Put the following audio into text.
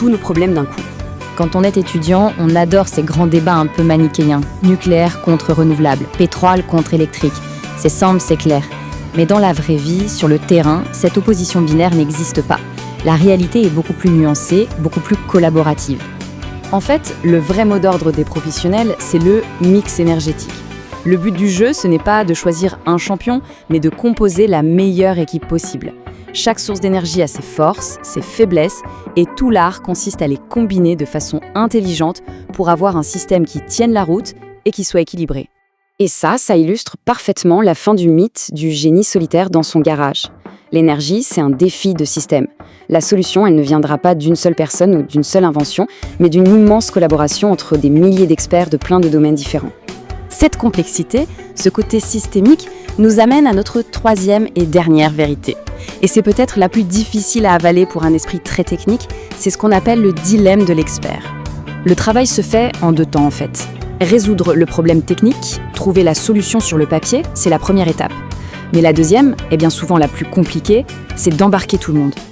tous nos problèmes d'un coup. Quand on est étudiant, on adore ces grands débats un peu manichéens. Nucléaire contre renouvelable, pétrole contre électrique. C'est simple, c'est clair. Mais dans la vraie vie, sur le terrain, cette opposition binaire n'existe pas. La réalité est beaucoup plus nuancée, beaucoup plus collaborative. En fait, le vrai mot d'ordre des professionnels, c'est le mix énergétique. Le but du jeu, ce n'est pas de choisir un champion, mais de composer la meilleure équipe possible. Chaque source d'énergie a ses forces, ses faiblesses, et tout l'art consiste à les combiner de façon intelligente pour avoir un système qui tienne la route et qui soit équilibré. Et ça illustre parfaitement la fin du mythe du génie solitaire dans son garage. L'énergie, c'est un défi de système. La solution, elle ne viendra pas d'une seule personne ou d'une seule invention, mais d'une immense collaboration entre des milliers d'experts de plein de domaines différents. Cette complexité, ce côté systémique, nous amène à notre troisième et dernière vérité. Et c'est peut-être la plus difficile à avaler pour un esprit très technique, c'est ce qu'on appelle le dilemme de l'expert. Le travail se fait en 2 temps en fait. Résoudre le problème technique, trouver la solution sur le papier, c'est la première étape. Mais la deuxième, et bien souvent la plus compliquée, c'est d'embarquer tout le monde.